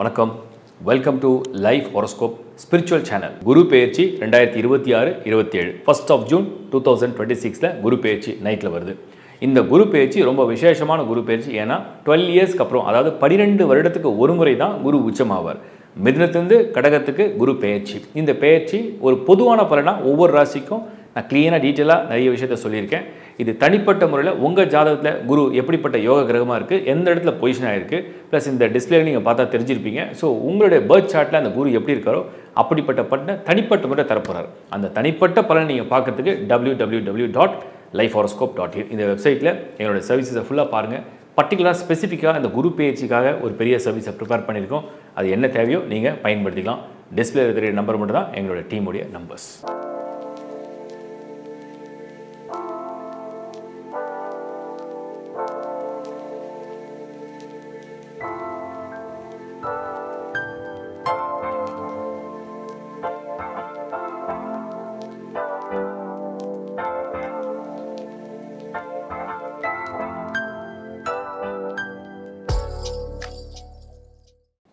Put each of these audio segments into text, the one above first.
வணக்கம். Welcome to life horoscope spiritual channel. Guru பெயர்ச்சி 2026-27 1st of June 2026 குரு பெயர்ச்சி நைட்டில் வருது. இந்த குரு பெயர்ச்சி ரொம்ப விசேஷமான குரு பெயர்ச்சி. ஏன்னா 12 இயர்ஸ்க்கு அப்புறம், அதாவது 12 வருடத்துக்கு ஒரு முறை தான் குரு உச்சமாவார். மிதுனத்திலிருந்து கடகத்துக்கு குரு பெயர்ச்சி. இந்த பெயர்ச்சி ஒரு பொதுவான பலனா ஒவ்வொரு ராசிக்கும் நான் கிளீனாக டீட்டெயிலாக நிறைய விஷயத்த சொல்லியிருக்கேன். இது தனிப்பட்ட முறையில் உங்கள் ஜாதகத்தில் குரு எப்படிப்பட்ட யோக கிரகமாக இருக்குது, எந்த இடத்துல பொசிஷன் ஆகிருக்கு, ப்ளஸ் இந்த டிஸ்பிளேல நீங்கள் பார்த்தா தெரிஞ்சிருப்பீங்க. ஸோ உங்களுடைய பர்த் சார்ட்டில் அந்த குரு எப்படி இருக்காரோ அப்படிப்பட்ட தனிப்பட்ட முறை தரப்போகிறார். அந்த தனிப்பட்ட பலனை நீங்கள் பார்க்கறதுக்கு www.lifehoroscope.in இந்த வெப்சைட்டில் எங்களோட சர்வீஸை ஃபுல்லாக பாருங்கள். பர்டிகுலராக ஸ்பெசிஃபிக்காக அந்த குரு பெயர்ச்சிக்காக ஒரு பெரிய சர்வீஸை ப்ரிப்பேர் பண்ணியிருக்கோம். அது என்ன தேவையோ நீங்கள் பயன்படுத்திக்கலாம். டிஸ்பிளேல தெரிய நம்பர் மட்டும் தான் எங்களோட டீமுடைய நம்பர்ஸ்.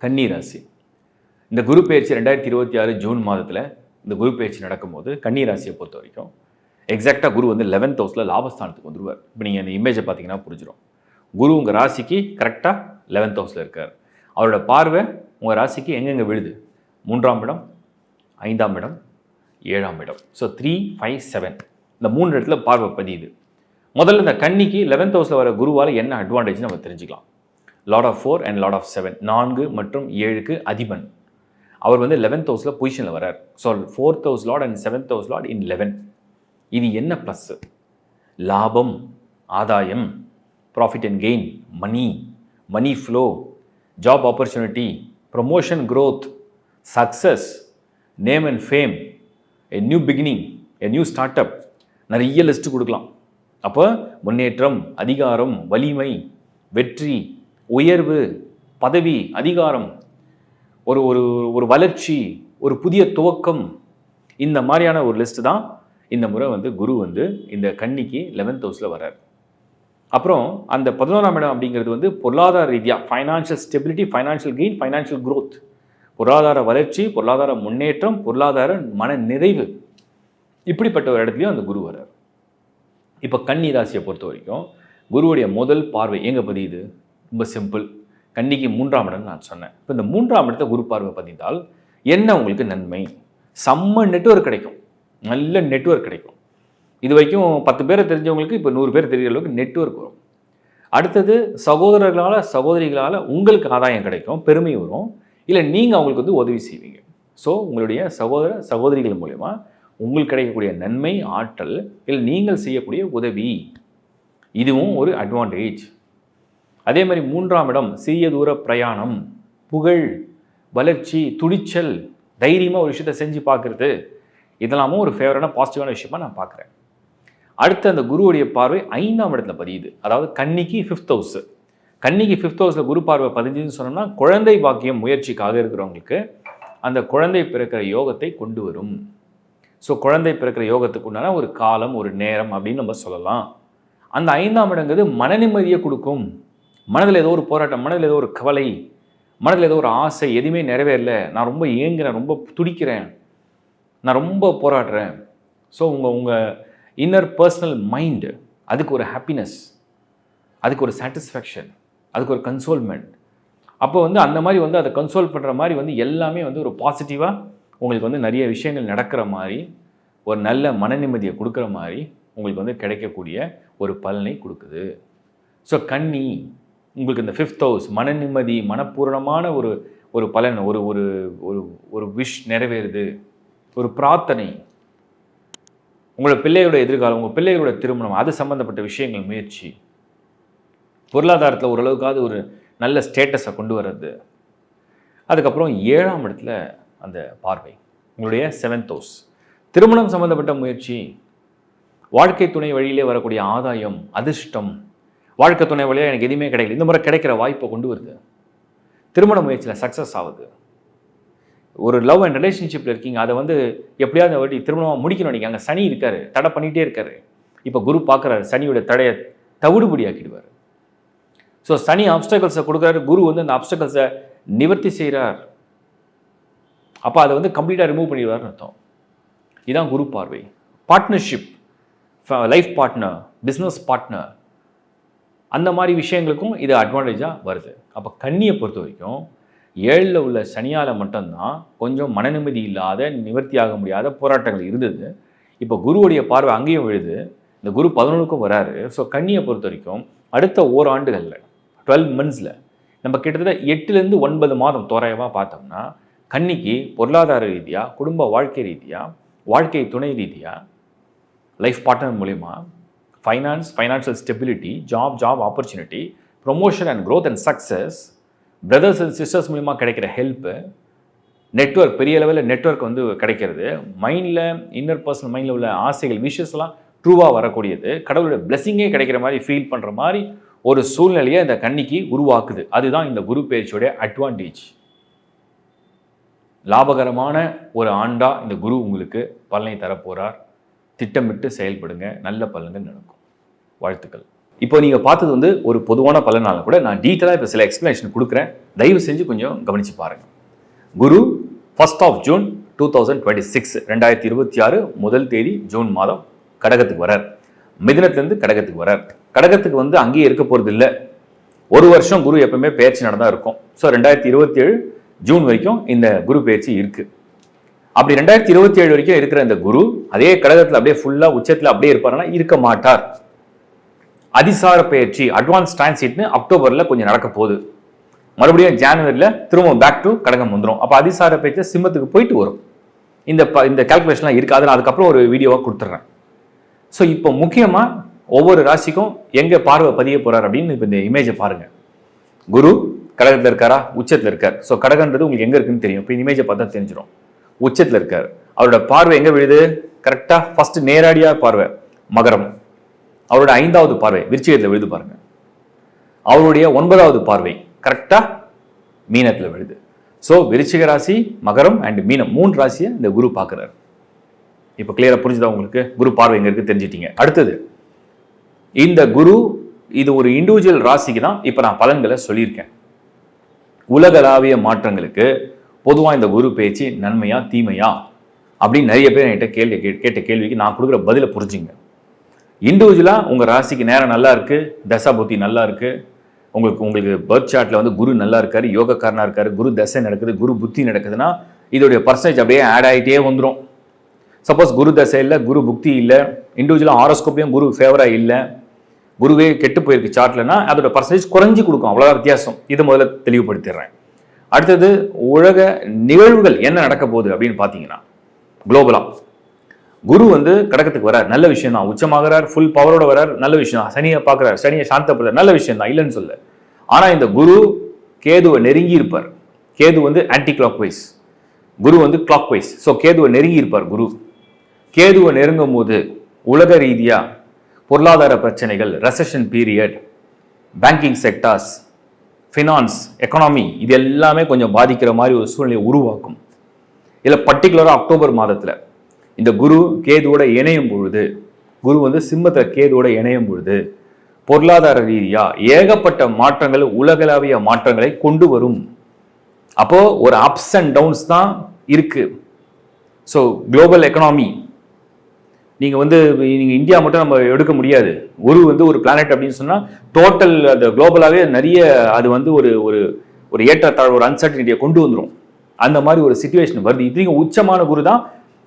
கன்னி ராசி. இந்த குரு பெயர்ச்சி 2026 ஜூன் மாதத்தில் இந்த குரு பெயர்ச்சி நடக்கும்போது கன்னி ராசியை பொறுத்த வரைக்கும் எக்ஸாக்டாக குரு வந்து 11th ஹவுஸில் லாபஸ்தானத்துக்கு வந்துடுவார். இப்போ நீங்கள் இந்த இமேஜை பார்த்தீங்கன்னா புரிஞ்சிடும். குரு உங்கள் ராசிக்கு கரெக்டாக 11th ஹவுஸில் இருக்கார். அவரோட பார்வை உங்கள் ராசிக்கு எங்கெங்கே விழுது? 3ஆம் இடம், 5ஆம் இடம், 7ஆம் இடம். ஸோ 3, 5, 7 இந்த 3 இடத்துல பார்வை பதியுது. முதல்ல இந்த கன்னிக்கு 11th ஹவுஸில் வர குருவால் என்ன அட்வான்டேஜ்னு நம்ம தெரிஞ்சுக்கலாம். Lord of 4 and lord of 7, 4 மற்றும் 7க்கு அதிபன். அவர் வந்து 11th ஹவுஸில் பொசிஷனில் வரார். So 4th house lord and 7th house lord in 11. இது என்ன ப்ளஸ்ஸு? லாபம், ஆதாயம், profit and gain, money flow, job opportunity, promotion growth, success, name and fame, a new beginning, a new start up, நிறைய list கொடுக்கலாம். அப்போ முன்னேற்றம், அதிகாரம், வலிமை, வெற்றி, உயர்வு, பதவி, அதிகாரம், ஒரு ஒரு ஒரு வளர்ச்சி, ஒரு புதிய துவக்கம், இந்த மாதிரியான ஒரு லிஸ்ட்டு தான் இந்த முறை வந்து குரு வந்து இந்த கன்னிக்கு 11th ஹவுஸில் வர்றார். அப்புறம் அந்த 11ஆம் இடம் அப்படிங்கிறது வந்து பொருளாதார ரீதியாக financial stability, financial gain, financial growth, பொருளாதார வளர்ச்சி, பொருளாதார முன்னேற்றம், பொருளாதார மன நிறைவு, இப்படிப்பட்ட ஒரு இடத்துலையும் அந்த குரு வர்றார். இப்போ கன்னி ராசியை பொறுத்த வரைக்கும் குருவுடைய முதல் பார்வை எங்கே பதியுது? ரொம்ப சிம்பிள். கன்னிக்கு 3ஆம் இடம் நான் சொன்னேன். இப்போ இந்த 3ஆம் இடத்தை குரு பார்வை பதிந்தால் என்ன உங்களுக்கு நன்மை? செம்ம நெட்வொர்க் கிடைக்கும், நல்ல நெட்வொர்க் கிடைக்கும். இது வரைக்கும் 10 பேரை தெரிஞ்சவங்களுக்கு இப்போ 100 பேர் தெரிகிற அளவுக்கு நெட்வொர்க் வரும். அடுத்தது சகோதரர்களால், சகோதரிகளால் உங்களுக்கு ஆதாயம் கிடைக்கும், பெருமை வரும். இல்லை நீங்கள் அவங்களுக்கு வந்து உதவி செய்வீங்க. ஸோ உங்களுடைய சகோதர சகோதரிகள் மூலமா உங்களுக்கு கிடைக்கக்கூடிய நன்மை, ஆற்றல், இல்லை நீங்கள் செய்யக்கூடிய உதவி, இதுவும் ஒரு அட்வான்டேஜ். அதே மாதிரி 3ஆம் இடம் சிறிய தூர பிரயாணம், புகழ், வளர்ச்சி, துணிச்சல், தைரியமாக ஒரு விஷயத்தை செஞ்சு பார்க்குறது, இதெல்லாமும் ஒரு ஃபேவரான பாசிட்டிவான விஷயமா நான் பார்க்குறேன். அடுத்து அந்த குருவுடைய பார்வை 5ஆம் இடத்துல பதியுது. அதாவது கன்னிக்கு 5th ஹவுஸ். கன்னிக்கு 5th ஹவுஸில் குரு பார்வை பதிஞ்சுன்னு சொன்னோம்னா குழந்தை பாக்கியம் முயற்சிக்காக இருக்கிறவங்களுக்கு அந்த குழந்தை பிறக்கிற யோகத்தை கொண்டு வரும். ஸோ குழந்தை பிறக்கிற யோகத்துக்கு உண்டான ஒரு காலம், ஒரு நேரம் அப்படின்னு நம்ம சொல்லலாம். அந்த 5ஆம் இடங்கிறது மன நிம்மதியை கொடுக்கும். மனதில் ஏதோ ஒரு போராட்டம், மனதில் ஏதோ ஒரு கவலை, மனதில் ஏதோ ஒரு ஆசை, எதுவுமே நிறைவேறல, நான் ரொம்ப ஏங்குறேன், ரொம்ப துடிக்கிறேன், நான் ரொம்ப போராடுறேன். ஸோ உங்கள் இன்னர் பர்சனல் மைண்டு அதுக்கு ஒரு ஹாப்பினஸ், அதுக்கு ஒரு சாட்டிஸ்ஃபேக்ஷன், அதுக்கு ஒரு கன்சோல்மெண்ட். அப்போ வந்து அந்த மாதிரி வந்து அதை கன்சோல் பண்ணுற மாதிரி வந்து எல்லாமே வந்து ஒரு பாசிட்டிவாக உங்களுக்கு வந்து நிறைய விஷயங்கள் நடக்கிற மாதிரி, ஒரு நல்ல மன நிம்மதியை கொடுக்குற மாதிரி உங்களுக்கு வந்து கிடைக்கக்கூடிய ஒரு பலனை கொடுக்குது. ஸோ கன்னி உங்களுக்கு இந்த 5th ஹவுஸ் மன நிம்மதி, மனப்பூர்ணமான ஒரு ஒரு பலன், ஒரு ஒரு ஒரு ஒரு விஷ் நிறைவேறுது, ஒரு பிரார்த்தனை, உங்களோட பிள்ளையோட எதிர்காலம், உங்கள் பிள்ளைகளோட திருமணம், அது சம்மந்தப்பட்ட விஷயங்கள் முயற்சி, பொருளாதாரத்தில் ஓரளவுக்காவது ஒரு நல்ல ஸ்டேட்டஸை கொண்டு வர்றது. அதுக்கப்புறம் 7ஆம் இடத்துல அந்த பார்வை உங்களுடைய 7th ஹவுஸ், திருமணம் சம்மந்தப்பட்ட முயற்சி, வாழ்க்கை துணை வழியிலே வரக்கூடிய ஆதாயம், அதிர்ஷ்டம், வாழ்க்கை துணை வழியாக எனக்கு எதுவுமே கிடைக்கல, இந்த முறை கிடைக்கிற வாய்ப்பை கொண்டு வருது. திருமண முயற்சியில் சக்ஸஸ் ஆகுது. ஒரு லவ் அண்ட் ரிலேஷன்ஷிப்பில் இருக்கீங்க, அதை வந்து எப்படியாவது வாட்டி திருமணமாக முடிக்கணும். நீங்கள் அங்கே சனி இருக்கார், தடை பண்ணிகிட்டே இருக்காரு. இப்போ குரு பார்க்குறாரு, சனியோட தடையை தவிடுபடி ஆக்கிடுவார். ஸோ சனி ஆப்ஸ்டக்கல்ஸை கொடுக்குறாரு, குரு வந்து அந்த ஆப்ஸ்டக்கல்ஸை நிவர்த்தி செய்கிறார். அப்போ அதை வந்து கம்ப்ளீட்டாக ரிமூவ் பண்ணிடுவார்னு அர்த்தம். இதுதான் குரு பார்வை. Partnership, life partner, business partner, அந்த மாதிரி விஷயங்களுக்கும் இது அட்வான்டேஜாக வருது. அப்போ கன்னியை பொறுத்த வரைக்கும் 7ல் உள்ள சனியால் மட்டும்தான் கொஞ்சம் மனநிம்மதி இல்லாத, நிவர்த்தியாக முடியாத போராட்டங்கள் இருந்தது. இப்போ குருவுடைய பார்வை அங்கேயும் விழுது. இந்த குரு 11க்கும் வராரு. ஸோ கன்னியை பொறுத்த வரைக்கும் அடுத்த ஓராண்டுகளில் 12 monthsல நம்ம கிட்டத்தட்ட 8லேருந்து 9 மாதம் தோராயமாக பார்த்தோம்னா கன்னிக்கு பொருளாதார ரீதியாக, குடும்ப வாழ்க்கை ரீதியாக, வாழ்க்கை துணை ரீதியாக, லைஃப் பார்ட்னர் மூலிமா financial stability, job opportunity, promotion and growth and success, brothers and sisters மூலிமா கிடைக்கிற ஹெல்ப்பு, நெட்வொர்க், பெரிய லெவலில் நெட்வொர்க் வந்து கிடைக்கிறது, மைண்டில், இன்னர் பர்சனல் மைண்டில் உள்ள ஆசைகள், விஷஸ்லாம் ட்ரூவாக வரக்கூடியது, கடவுளோட பிளெஸிங்கே கிடைக்கிற மாதிரி ஃபீல் பண்ணுற மாதிரி ஒரு சூழ்நிலையை இந்த கன்னிக்கு உருவாக்குது. அதுதான் இந்த குரு பயிற்சியோடைய அட்வான்டேஜ். லாபகரமான ஒரு ஆண்டாக இந்த குரு உங்களுக்கு பலனை தரப்போகிறார். திட்டமிட்டு செயல்படுங்க, நல்ல பலன்கள் நடக்கும். வாழ்த்துக்கள். இப்போ நீங்கள் பார்த்தது வந்து ஒரு பொதுவான பலனால கூட நான் டீட்டெயிலாக இப்போ சில எக்ஸ்ப்ளனேஷன் கொடுக்குறேன். தயவு செஞ்சு கொஞ்சம் கவனித்து பாருங்கள். குரு 1 June 2026 2026 முதல் தேதி ஜூன் மாதம் கடகத்துக்கு வரார். மிதுனத்திலேருந்து கடகத்துக்கு வரார். கடகத்துக்கு வந்து அங்கேயே இருக்க போகிறது இல்லை. ஒரு வருஷம் குரு எப்பவுமே பயிற்சி நடந்தா இருக்கும். ஸோ 2027 ஜூன் வரைக்கும் இந்த குரு பயிற்சி இருக்குது. அப்படி 2027 வரைக்கும் இருக்கிற இந்த குரு அதே கடகத்தில் அப்படியே ஃபுல்லாக உச்சத்தில் அப்படியே இருப்பாருன்னா இருக்க மாட்டார். அதிசார பயிற்சி, அட்வான்ஸ் டிரான்சிட்னு அக்டோபரில் கொஞ்சம் நடக்க போகுது. மறுபடியும் ஜனவரியில் திரும்ப பேக் டு கடகம் வந்துடும். அப்போ அதிசார பயிற்சி சிம்மத்துக்கு போயிட்டு வரும். இந்த கால்குலேஷன்லாம் இருக்குது. அதை நான் அதுக்கப்புறம் ஒரு வீடியோவாக கொடுத்துட்றேன். ஸோ இப்போ முக்கியமாக ஒவ்வொரு ராசிக்கும் எங்கே பார்வை பதிய போகிறார் அப்படின்னு இப்போ இந்த இமேஜை பாருங்கள். குரு கடகத்தில் இருக்காரா, உச்சத்தில் இருக்கார். ஸோ கடகன்றது உங்களுக்கு எங்கே இருக்குன்னு தெரியும். இப்போ இந்த இமேஜை பார்த்தா தெரிஞ்சிடும். உச்சத்தில் இருக்கார். அவரோட பார்வை எங்கே விழுது? கரெக்டாக ஃபர்ஸ்ட் நேரடியாக பார்வை மகரம். அவரோட 5வது பார்வை விருச்சிகத்தில் விழுது பாருங்க. அவருடைய 9வது பார்வை கரெக்டாக மீனத்தில் விழுது. ஸோ விருச்சிக ராசி, மகரம் அண்ட் மீனம் 3 ராசியை இந்த குரு பார்க்குறாரு. இப்போ கிளியராக புரிஞ்சுதா உங்களுக்கு? குரு பார்வை எங்கே இருக்குது தெரிஞ்சிட்டீங்க. அடுத்தது இந்த குரு இது ஒரு இண்டிவிஜுவல் ராசிக்கு தான் இப்போ நான் பலன்களை சொல்லியிருக்கேன். உலகளாவிய மாற்றங்களுக்கு பொதுவாக இந்த குரு பயிற்சி நன்மையா தீமையா அப்படின்னு நிறைய பேர் என்கிட்ட கேட்ட கேள்விக்கு நான் கொடுக்குற பதிலை புரிஞ்சுங்க. இண்டிவிஜுவலாக உங்கள் ராசிக்கு நேரம் நல்லா இருக்குது, தசா புத்தி நல்லா இருக்குது, உங்களுக்கு பர்த் சார்ட்டில் வந்து குரு நல்லா இருக்காரு, யோகக்காரனாக இருக்காரு, குரு தசை நடக்குது, குரு புத்தி நடக்குதுன்னா இதோடைய பர்சன்டேஜ் அப்படியே ஆட் ஆகிட்டே வந்துடும். சப்போஸ் குரு தசை இல்லை, குரு புக்தி இல்லை, இண்டிவிஜுவலாக ஹாரோஸ்கோப்லையும் குரு ஃபேவராக இல்லை, குருவே கெட்டு போயிருக்கு சார்ட்லனா அதோட பர்சன்டேஜ் குறைஞ்சி கொடுக்கும். அவ்வளோதான் வித்தியாசம். இது முதல்ல தெளிவுபடுத்திடுறேன். அடுத்தது உலக நிகழ்வுகள் என்ன நடக்க போகுது அப்படின்னு பார்த்தீங்கன்னா, குளோபலாக குரு வந்து கடகத்துக்கு வரார், நல்ல விஷயம் தான். உச்சமாகறார், ஃபுல் பவரோட வரார், நல்ல விஷயம் தான். சனியை பார்க்குறார், சனியை சாந்தப்படுறார், நல்ல விஷயம் தான், இல்லைன்னு சொல்ல. ஆனால் இந்த குரு கேதுவை நெருங்கி இருப்பார். கேது வந்து ஆன்டி கிளாக் வைஸ், குரு வந்து கிளாக் வைஸ். ஸோ கேதுவை நெருங்கி இருப்பார் குரு. கேதுவை நெருங்கும் போது உலக ரீதியாக பொருளாதார பிரச்சனைகள், recession period, banking sectors, finance, economy இது எல்லாமே கொஞ்சம் பாதிக்கிற மாதிரி ஒரு சூழ்நிலையை உருவாக்கும். இதில் பர்டிகுலராக அக்டோபர் மாதத்தில் இந்த குரு கேதுவோட இணையும் பொழுது, குரு வந்து சிம்மத்தில் கேதுவோட இணையும் பொழுது பொருளாதார ரீதியாக ஏகப்பட்ட மாற்றங்கள், உலகளாவிய மாற்றங்களை கொண்டு வரும். அப்போ ஒரு அப்ஸ் அண்ட் டவுன்ஸ் தான் இருக்கு. ஸோ குளோபல் எக்கனாமி நீங்கள் இந்தியா மட்டும் நம்ம எடுக்க முடியாது. குரு வந்து ஒரு பிளானட் அப்படின்னு சொன்னால் டோட்டல் அந்த குளோபலாகவே நிறைய அது வந்து ஒரு ஒரு ஏற்றத்தாழ், ஒரு அன்சர்டனிட்டியை கொண்டு வந்துடும். அந்த மாதிரி ஒரு சிச்சுவேஷன் வருது. இது உச்சமான குரு தான்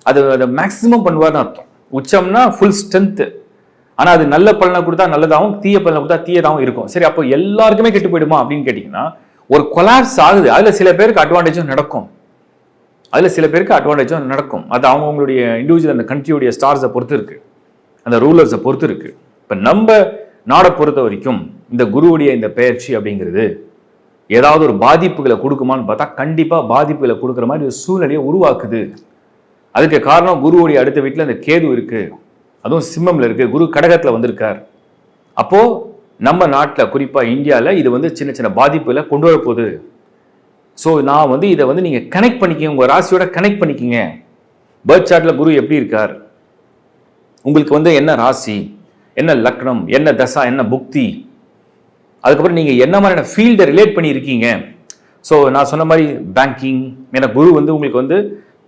அதை மேக்ஸிமம் பண்ணுவார்னு அர்த்தம். உச்சம்னா ஃபுல் ஸ்ட்ரென்த்து. ஆனால் அது நல்ல பலனை கொடுத்தா நல்லதாகவும், தீய பலனை கொடுத்தா தீயதாகவும் இருக்கும். சரி, அப்போ எல்லாருக்குமே கெட்டு போயிடுமா அப்படின்னு கேட்டிங்கன்னா, ஒரு கொலாப்ஸ் ஆகுது. அதில் சில பேருக்கு அட்வான்டேஜும் நடக்கும், அது அவங்களுடைய இண்டிவிஜுவல் அந்த கண்ட்ரியுடைய ஸ்டார்ஸை பொறுத்து இருக்கு, அந்த ரூலர்ஸை பொறுத்து இருக்கு. இப்போ நம்ம நாடை பொறுத்த வரைக்கும் இந்த குருவுடைய இந்த பெயர்ச்சி அப்படிங்கிறது ஏதாவது ஒரு பாதிப்புகளை கொடுக்குமான்னு பார்த்தா கண்டிப்பாக பாதிப்புகளை கொடுக்குற மாதிரி ஒரு சூழ்நிலையை உருவாக்குது. அதுக்கு காரணம் குருவுடைய அடுத்த வீட்டில் அந்த கேது இருக்கு, அதுவும் சிம்மம்ல இருக்கு, குரு கடகத்தில் வந்திருக்கார். அப்போ நம்ம நாட்டில் குறிப்பாக இந்தியாவில் இது வந்து சின்ன சின்ன பாதிப்புகளை கொண்டு வரப்போகுது. ஸோ நான் வந்து இதை வந்து நீங்கள் கனெக்ட் பண்ணிக்கிங்க, உங்கள் ராசியோட கனெக்ட் பண்ணிக்கிங்க. பர்த் சார்ட்டில் குரு எப்படி இருக்கார், உங்களுக்கு வந்து என்ன ராசி, என்ன லக்னம், என்ன தசா, என்ன புக்தி, அதுக்கப்புறம் நீங்கள் என்ன மாதிரியான ஃபீல்டை ரிலேட் பண்ணி இருக்கீங்க. ஸோ நான் சொன்ன மாதிரி பேங்கிங், ஏன்னா குரு வந்து உங்களுக்கு வந்து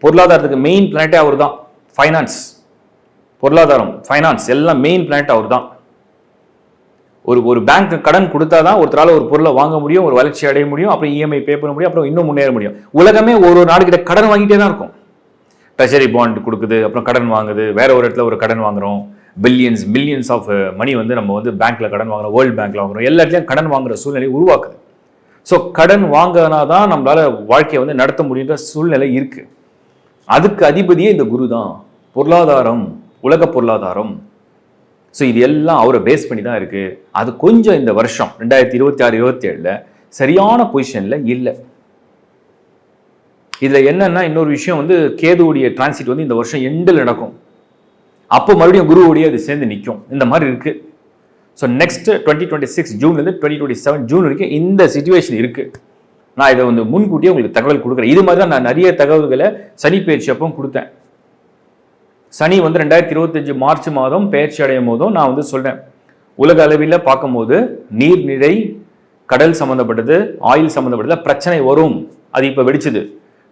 பொருளாதாரத்துக்கு மெயின் பிளானட்டே அவர் தான். ஃபைனான்ஸ், பொருளாதாரம், ஃபைனான்ஸ் எல்லாம் மெயின் பிளானட் அவர் தான். ஒரு பேங்க் கடன் கொடுத்தா தான் ஒருத்தரால் ஒரு பொருளை வாங்க முடியும், ஒரு வளர்ச்சி அடைய முடியும், அப்புறம் இஎம்ஐ பே பண்ண முடியும், அப்புறம் இன்னும் முன்னேற முடியும். உலகமே ஒரு நாடுகிட்ட கடன் வாங்கிட்டே தான் இருக்கும். ட்ரெஷரி பாண்ட் கொடுக்குது, அப்புறம் கடன் வாங்குது, வேற ஒரு இடத்துல ஒரு கடன் வாங்குறோம், மில்லியன்ஸ் ஆஃப் மணி வந்து நம்ம வந்து பேங்க்ல கடன் வாங்குறோம், வேர்ல்டு பேங்க்ல வாங்குறோம், எல்லா இடத்துலையும் கடன் வாங்குற சூழ்நிலை உருவாக்குது. ஸோ கடன் வாங்கினா தான் நம்மளால வாழ்க்கையை வந்து நடத்த முடியுன்ற சூழ்நிலை இருக்கு. அதுக்கு அதிபதியே இந்த குரு தான். பொருளாதாரம், உலக பொருளாதாரம். ஸோ இது எல்லாம் அவரை பேஸ் பண்ணி தான் இருக்கு. அது கொஞ்சம் இந்த வருஷம் 2026-27 சரியான பொசிஷன்ல இல்லை. இதுல என்னன்னா இன்னொரு விஷயம் வந்து கேதுவுடைய டிரான்சிட் வந்து இந்த வருஷம் எண்டில் நடக்கும். அப்போ மறுபடியும் குருவோடைய அது சேர்ந்து நிற்கும். இந்த மாதிரி இருக்கு. ஸோ நெக்ஸ்ட் 2026 ஜூன்லேருந்து 2027 ஜூன் வரைக்கும் இந்த சிச்சுவேஷன் இருக்கு. நான் இதை வந்து முன்கூட்டியே உங்களுக்கு தகவல் கொடுக்குறேன். இது மாதிரி தான் நான் நிறைய தகவல்களை சனி பயிற்சி அப்போ கொடுத்தேன். சனி வந்து 2025 மார்ச் மாதம் பயிற்சி அடையும் போதும் நான் வந்து சொல்றேன், உலக அளவில் பார்க்கும்போது நீர்நிலை, கடல் சம்மந்தப்பட்டது, ஆயில் சம்மந்தப்பட்டது பிரச்சனை வரும். அது இப்போ வெடிச்சது.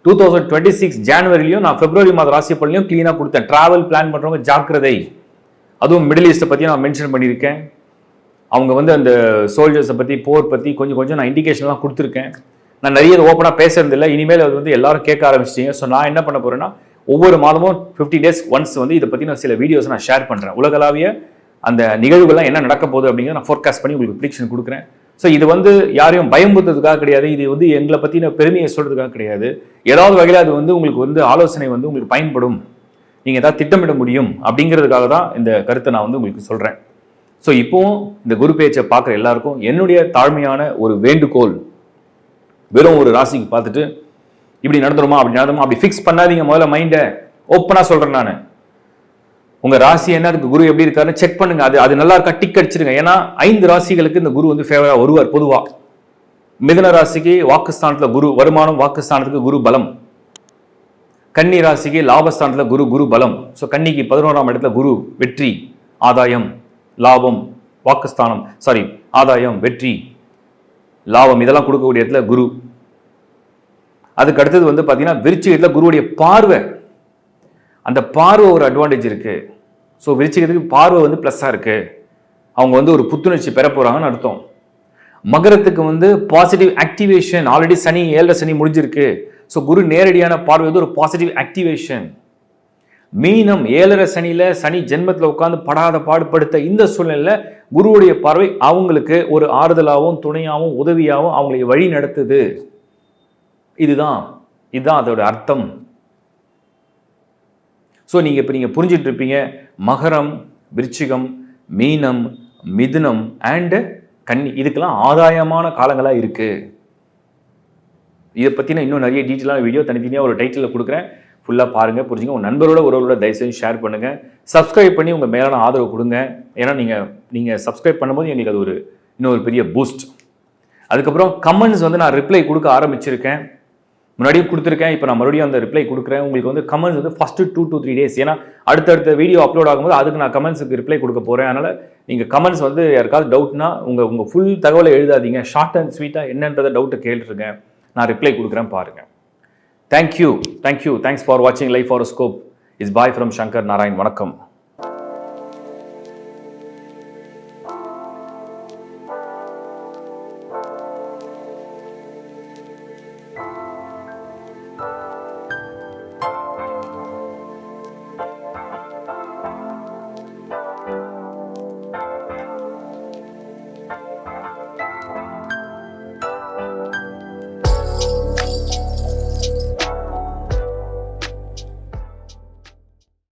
2026 ஜனவரிலையும் நான் பிப்ரவரி மாத ராசி பலனையும் கிளீனாக கொடுத்தேன். டிராவல் பிளான் பண்ணுறவங்க ஜாக்கிரதை. அதுவும் மிடில் ஈஸ்ட்டை பற்றி நான் மென்ஷன் பண்ணியிருக்கேன். அவங்க வந்து அந்த சோல்ஜர்ஸை பற்றி, போர் பற்றி கொஞ்சம் நான் இண்டிகேஷன்லாம் கொடுத்துருக்கேன். நான் நிறைய ஓப்பனாக பேசுறது இல்லை. இனிமேல் அது வந்து எல்லாரும் கேட்க ஆரம்பிச்சிட்டீங்க. ஸோ நான் என்ன பண்ண போறேன்னா, ஒவ்வொரு மாதமும் 50 days ஒன்ஸ் வந்து இதை பற்றி நான் சில வீடியோஸ் நான் ஷேர் பண்ணுறேன். உலகளாவிய அந்த நிகழ்வுகள்லாம் என்ன நடக்க போகுது அப்படிங்கிறத நான் ஃபோர்காஸ்ட் பண்ணி உங்களுக்கு ப்ரிடிக்ஷன் கொடுக்குறேன். ஸோ இது வந்து யாரையும் பயமுறுத்துறதுக்காக கிடையாது. இது வந்து எங்களை பற்றின பெருமையை சொல்றதுக்காக கிடையாது. ஏதாவது வகையில் அது வந்து உங்களுக்கு வந்து ஆலோசனை வந்து உங்களுக்கு பயன்படும், நீங்கள் ஏதாவது திட்டமிட முடியும் அப்படிங்கிறதுக்காக தான் இந்த கருத்தை நான் வந்து உங்களுக்கு சொல்கிறேன். ஸோ இப்போவும் இந்த குரு பேச்சை பார்க்குற எல்லாருக்கும் என்னுடைய தாழ்மையான ஒரு வேண்டுகோள், வெறும் ஒரு ராசிக்கு பார்த்துட்டு இப்படி நடந்துருமா அப்படி நடந்துமா அப்படி ஃபிக்ஸ் பண்ணாதீங்க. முதல்ல மைண்டை ஓப்பனாக சொல்கிறேன் நான். உங்கள் ராசி என்ன, அதுக்கு குரு எப்படி இருக்காருன்னு செக் பண்ணுங்க. அது நல்லா இருக்கா டிக் அடிச்சிருங்க. ஏன்னா 5 ராசிகளுக்கு இந்த குரு வந்து ஃபேவரா வருவார் பொதுவாக. மிதுன ராசிக்கு வாக்குஸ்தானத்தில் குரு, வருமானம் வாக்குஸ்தானத்துக்கு குரு பலம். கன்னி ராசிக்கு லாபஸ்தானத்தில் குரு பலம். ஸோ கன்னிக்கு 11ஆம் இடத்துல குரு, வெற்றி, ஆதாயம், லாபம், வாக்குஸ்தானம், ஆதாயம், வெற்றி, லாபம் இதெல்லாம் கொடுக்கக்கூடிய இடத்துல குரு. அதுக்கு அடுத்தது வந்து பார்த்தீங்கன்னா விருச்சிகத்தில் குருவுடைய பார்வை. அந்த பார்வை ஒரு அட்வான்டேஜ் இருக்கு. ஸோ விருச்சிகத்துக்கு பார்வை வந்து ப்ளஸ்ஸாக இருக்கு. அவங்க வந்து ஒரு புத்துணர்ச்சி பெற போறாங்கன்னு அர்த்தம். மகரத்துக்கு வந்து பாசிட்டிவ் ஆக்டிவேஷன். ஆல்ரெடி சனி 7 சனி முடிஞ்சிருக்கு. ஸோ குரு நேரடியான பார்வை வந்து ஒரு பாசிட்டிவ் ஆக்டிவேஷன். மீனம் 7 சனியில சனி ஜென்மத்தில் உட்காந்து படாத பாடுபடுத்த இந்த சூழ்நிலையில குருவுடைய பார்வை அவங்களுக்கு ஒரு ஆறுதலாகவும் துணையாகவும் உதவியாகவும் அவங்களை வழி நடத்துது. இதுதான் அதோட அர்த்தம். ஸோ நீங்க புரிஞ்சிட்டு இருப்பீங்க. மகரம், விருச்சிகம், மீனம், மிதுனம் அண்ட் கன்னி இதுக்கெல்லாம் ஆதாயமான காலங்களா இருக்கு. இதை பத்தின இன்னும் நிறைய டீட்டெயிலான வீடியோ தனித்தனியாக ஒரு டைட்டில் கொடுக்குறேன். ஃபுல்லாக பாருங்க, புரிஞ்சுங்க. உங்கள் நண்பரோட ஒருவரோட தயவுசெய்து ஷேர் பண்ணுங்க. சப்ஸ்கிரைப் பண்ணி உங்கள் மேலான ஆதரவு கொடுங்க. ஏன்னா நீங்கள் சப்ஸ்கிரைப் பண்ணும்போது எங்களுக்கு அது இன்னொரு பெரிய பூஸ்ட். அதுக்கப்புறம் கமெண்ட்ஸ் வந்து நான் ரிப்ளை கொடுக்க ஆரம்பிச்சிருக்கேன். முன்னாடியும் கொடுத்துருக்கேன். இப்போ நான் மறுபடியும் அந்த ரிப்ளை கொடுக்குறேன். உங்களுக்கு வந்து கமெண்ட்ஸ் வந்து ஃபஸ்ட்டு 2 to 3 days. ஏன்னா அடுத்தடுத்த வீடியோ அப்லோட் ஆகும்போது அதுக்கு நான் கமெண்ட்ஸுக்கு ரிப்ளை கொடுக்க போகிறேன். அதனால் நீங்கள் கமெண்ட்ஸ் வந்து யாருக்காவது டவுட்னா உங்கள் ஃபுல் தகவலை எழுதாதீங்க. ஷார்ட் அண்ட் ஸ்வீட்டாக என்னன்றதை டவுட்டை கேட்டுருங்க. நான் ரிப்ளை கொடுக்குறேன், பாருங்கள். தேங்க்யூ. தேங்க்ஸ் ஃபார் வாட்சிங் life horoscope. Is bye from Shankar Narayan. வணக்கம்.